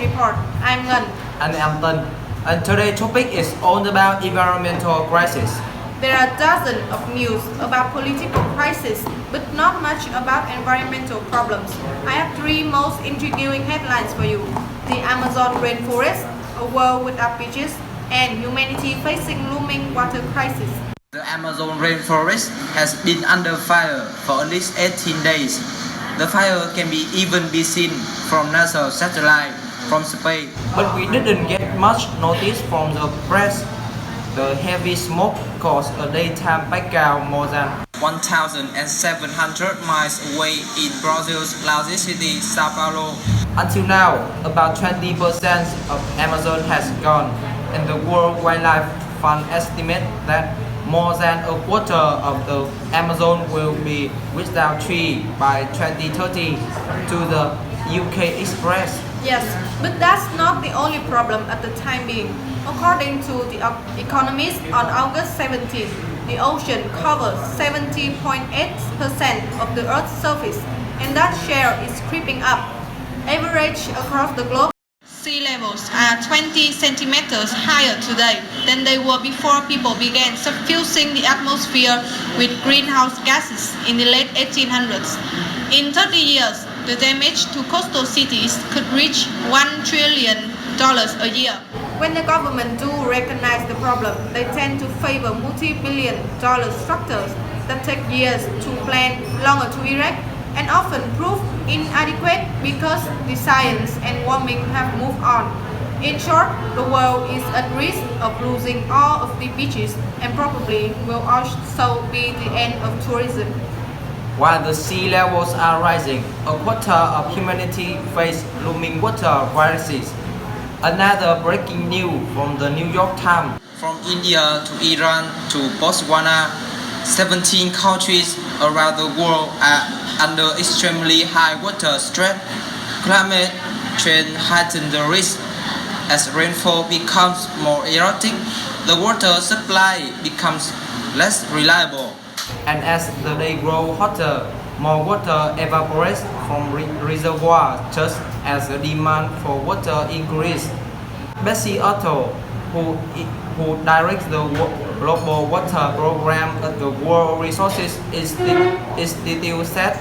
Report. I'm Ngân. And I'm Tân. And today's topic is all about environmental crisis. There are dozens of news about political crisis, but not much about environmental problems. I have three most intriguing headlines for you. The Amazon rainforest, a world without beaches, and humanity facing looming water crisis. The Amazon rainforest has been under fire for at least 18 days. The fire can even be seen from NASA satellite from space. But we didn't get much notice from the press. The heavy smoke caused a daytime blackout more than 1,700 miles away in Brazil's largest city, Sao Paulo. Until now, about 20% of Amazon has gone, and the World Wildlife Fund estimates that more than a quarter of the Amazon will be without trees by 2030 to the UK Express. Yes, but that's not the only problem at the time being. According to The Economist, on August 17, the ocean covers 70.8% of the Earth's surface, and that share is creeping up. Average across the globe, sea levels are 20 centimeters higher today than they were before people began suffusing the atmosphere with greenhouse gases in the late 1800s. In 30 years, the damage to coastal cities could reach $1 trillion a year. When the government do recognize the problem, they tend to favor multi-billion dollar structures that take years to plan, longer to erect, and often prove inadequate because the science and warming have moved on. In short, the world is at risk of losing all of the beaches and probably will also be the end of tourism. While the sea levels are rising, a quarter of humanity face looming water crisis. Another breaking news from the New York Times. From India to Iran to Botswana, 17 countries around the world are under extremely high water stress. Climate change heightens the risk. As rainfall becomes more erratic, the water supply becomes less reliable. And as the day grows hotter, more water evaporates from reservoirs just as the demand for water increases. Bessie Otto, who directs the Global Water Program at the World Resources Institute, said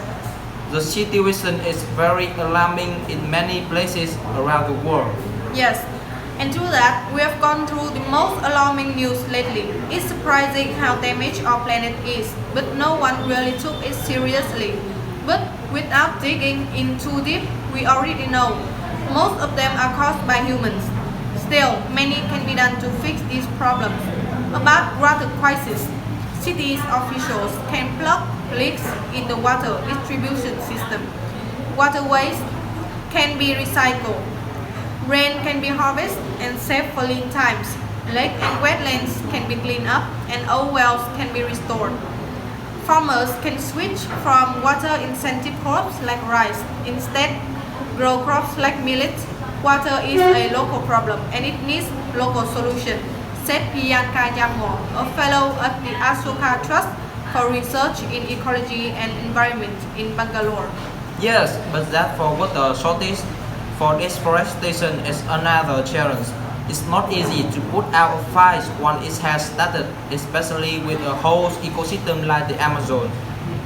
the situation is very alarming in many places around the world. Yes, and through that, we have gone through the most alarming news lately. It's surprising how damaged our planet is, but no one really took it seriously. But without digging in too deep, we already know most of them are caused by humans. Still, many can be done to fix these problems. About water crisis, cities officials can plug leaks in the water distribution system. Waterways can be recycled. Rain can be harvested and saved for lean times. Lakes and wetlands can be cleaned up and old wells can be restored. Farmers can switch from water-intensive crops like rice. Instead, grow crops like millet. Water is a local problem and it needs local solution, said Priyanka Yammo, a fellow at the Ashoka Trust for Research in Ecology and Environment in Bangalore. Yes, but that for water shortage for deforestation is another challenge. It's not easy to put out a fire once it has started, especially with a whole ecosystem like the Amazon.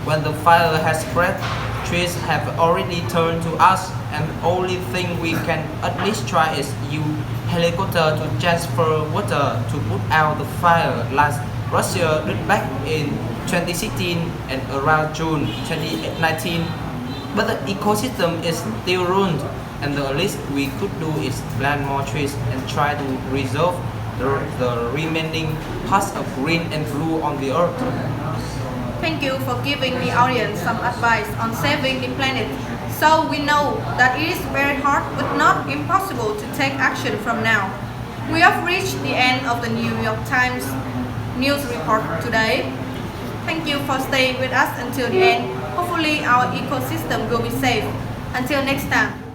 When the fire has spread, trees have already turned to us, and the only thing we can at least try is use helicopter to transfer water to put out the fire, like Russia did back in 2016 and around June 2019. But the ecosystem is still ruined, and the least we could do is plant more trees and try to reserve the remaining parts of green and blue on the earth. Thank you for giving the audience some advice on saving the planet. So we know that it is very hard but not impossible to take action from now. We have reached the end of the New York Times news report today. Thank you for staying with us until the end. Hopefully our ecosystem will be safe. Until next time.